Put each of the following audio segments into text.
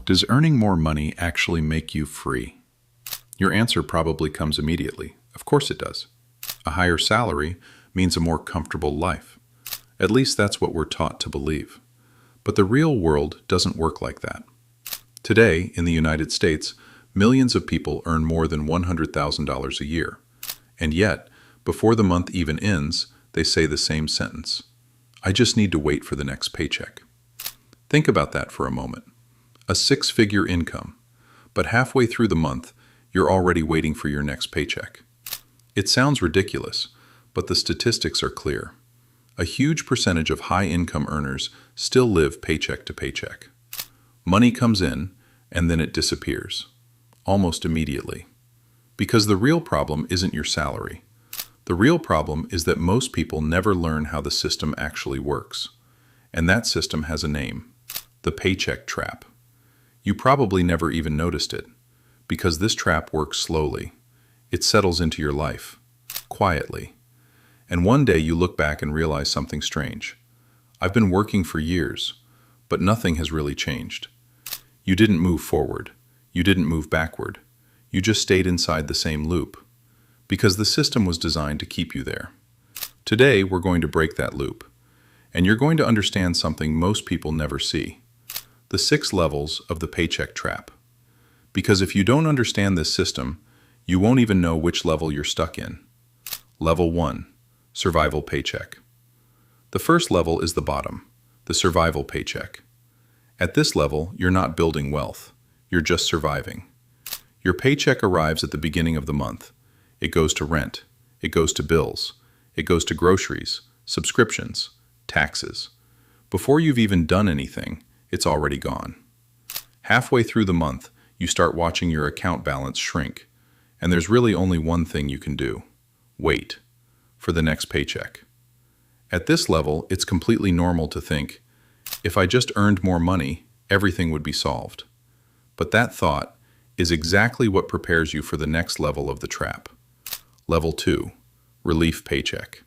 Does earning more money actually make you free? Your answer probably comes immediately. Of course it does. A higher salary means a more comfortable life. At least that's what we're taught to believe. But the real world doesn't work like that. Today, in the United States, millions of people earn more than $100,000 a year. And yet, before the month even ends, they say the same sentence. I just need to wait for the next paycheck. Think about that for a moment. A six-figure income, but halfway through the month, you're already waiting for your next paycheck. It sounds ridiculous, but the statistics are clear. A huge percentage of high-income earners still live paycheck to paycheck. Money comes in, and then it disappears, almost immediately. Because the real problem isn't your salary. The real problem is that most people never learn how the system actually works. And that system has a name: the paycheck trap. You probably never even noticed it, because this trap works slowly. It settles into your life, quietly. And one day you look back and realize something strange. I've been working for years, but nothing has really changed. You didn't move forward. You didn't move backward. You just stayed inside the same loop, because the system was designed to keep you there. Today, we're going to break that loop, and you're going to understand something most people never see: the 6 levels of the paycheck trap. Because if you don't understand this system, you won't even know which level you're stuck in. Level 1, survival paycheck. The first level is the bottom, the survival paycheck. At this level, you're not building wealth, you're just surviving. Your paycheck arrives at the beginning of the month. It goes to rent, it goes to bills, it goes to groceries, subscriptions, taxes. Before you've even done anything, it's already gone. Halfway through the month, you start watching your account balance shrink, and there's really only one thing you can do: wait for the next paycheck. At this level, it's completely normal to think, if I just earned more money, everything would be solved. But that thought is exactly what prepares you for the next level of the trap. Level 2, relief paycheck.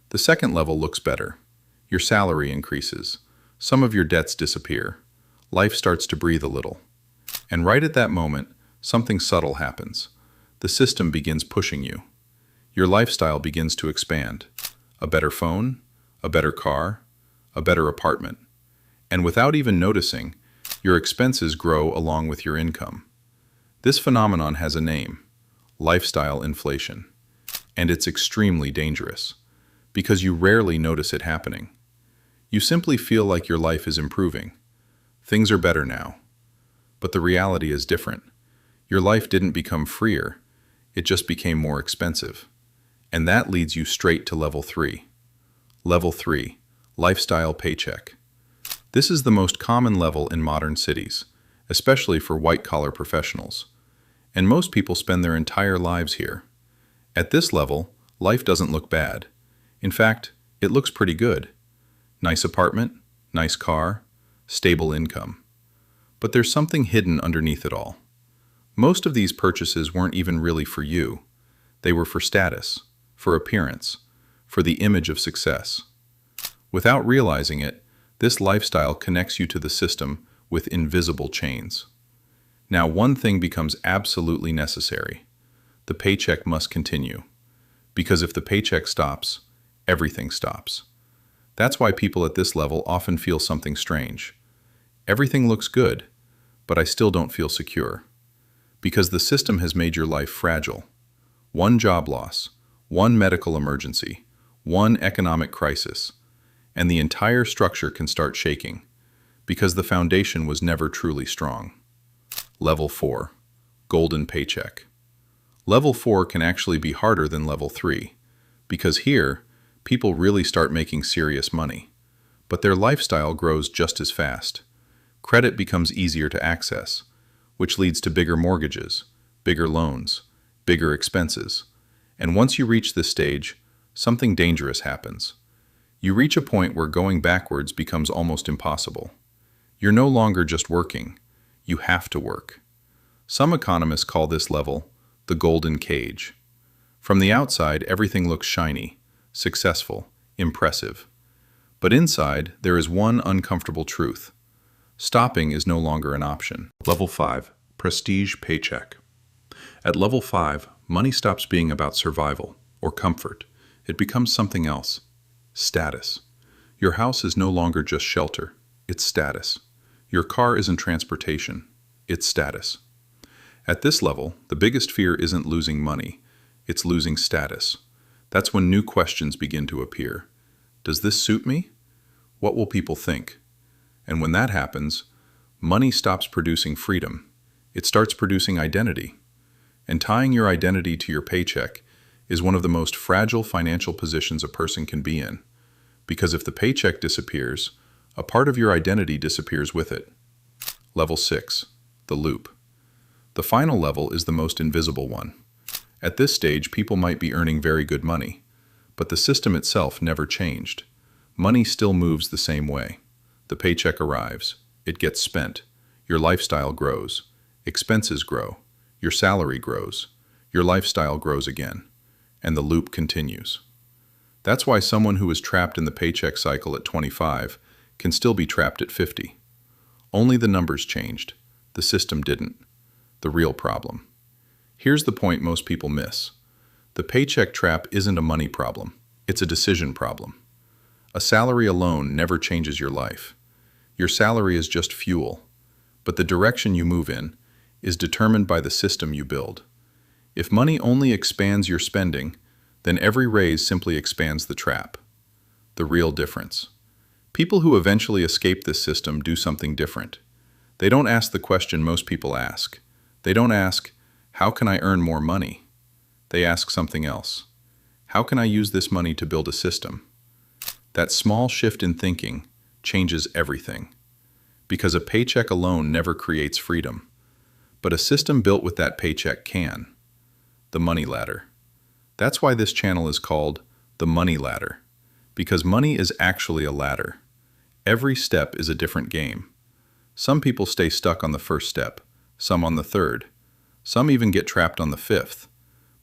The second level looks better. Your salary increases. Some of your debts disappear. Life starts to breathe a little. And right at that moment, something subtle happens. The system begins pushing you. Your lifestyle begins to expand. A better phone, a better car, a better apartment. And without even noticing, your expenses grow along with your income. This phenomenon has a name: lifestyle inflation. And it's extremely dangerous, because you rarely notice it happening. You simply feel like your life is improving. Things are better now. But the reality is different. Your life didn't become freer, it just became more expensive. And that leads you straight to level 3. Level 3, lifestyle paycheck. This is the most common level in modern cities, especially for white-collar professionals. And most people spend their entire lives here. At this level, life doesn't look bad. In fact, it looks pretty good. Nice apartment, nice car, stable income. But there's something hidden underneath it all. Most of these purchases weren't even really for you. They were for status, for appearance, for the image of success. Without realizing it, this lifestyle connects you to the system with invisible chains. Now, one thing becomes absolutely necessary. The paycheck must continue. Because if the paycheck stops, everything stops. That's why people at this level often feel something strange. Everything looks good, but I still don't feel secure. Because the system has made your life fragile. One job loss, one medical emergency, one economic crisis, and the entire structure can start shaking, because the foundation was never truly strong. Level 4, golden paycheck. Level 4 can actually be harder than level 3, because here, people really start making serious money, but their lifestyle grows just as fast. Credit becomes easier to access, which leads to bigger mortgages, bigger loans, bigger expenses. And once you reach this stage, something dangerous happens. You reach a point where going backwards becomes almost impossible. You're no longer just working, you have to work. Some economists call this level the golden cage. From the outside, everything looks shiny, successful, impressive. But inside, there is one uncomfortable truth. Stopping is no longer an option. Level 5. Prestige paycheck. At level 5, money stops being about survival or comfort. It becomes something else. Status. Your house is no longer just shelter. It's status. Your car isn't transportation. It's status. At this level, the biggest fear isn't losing money. It's losing status. That's when new questions begin to appear. Does this suit me? What will people think? And when that happens, money stops producing freedom. It starts producing identity. And tying your identity to your paycheck is one of the most fragile financial positions a person can be in. Because if the paycheck disappears, a part of your identity disappears with it. Level 6. The loop. The final level is the most invisible one. At this stage, people might be earning very good money, but the system itself never changed. Money still moves the same way. The paycheck arrives, it gets spent, your lifestyle grows, expenses grow, your salary grows, your lifestyle grows again, and the loop continues. That's why someone who was trapped in the paycheck cycle at 25 can still be trapped at 50. Only the numbers changed. The system didn't. The real problem. Here's the point most people miss. The paycheck trap isn't a money problem. It's a decision problem. A salary alone never changes your life. Your salary is just fuel, but the direction you move in is determined by the system you build. If money only expands your spending, then every raise simply expands the trap. The real difference. People who eventually escape this system do something different. They don't ask the question most people ask. They don't ask, how can I earn more money? They ask something else. How can I use this money to build a system? That small shift in thinking changes everything. Because a paycheck alone never creates freedom. But a system built with that paycheck can. The money ladder. That's why this channel is called the money ladder. Because money is actually a ladder. Every step is a different game. Some people stay stuck on the first step, some on the third. Some even get trapped on the fifth.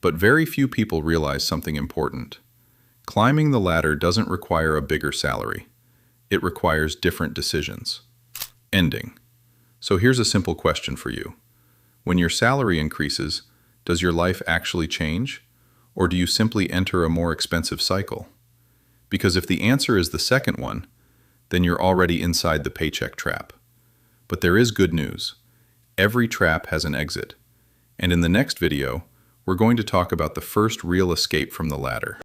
But very few people realize something important. Climbing the ladder doesn't require a bigger salary. It requires different decisions. Ending. So here's a simple question for you. When your salary increases, does your life actually change? Or do you simply enter a more expensive cycle? Because if the answer is the second one, then you're already inside the paycheck trap. But there is good news. Every trap has an exit. And in the next video, we're going to talk about the first real escape from the ladder.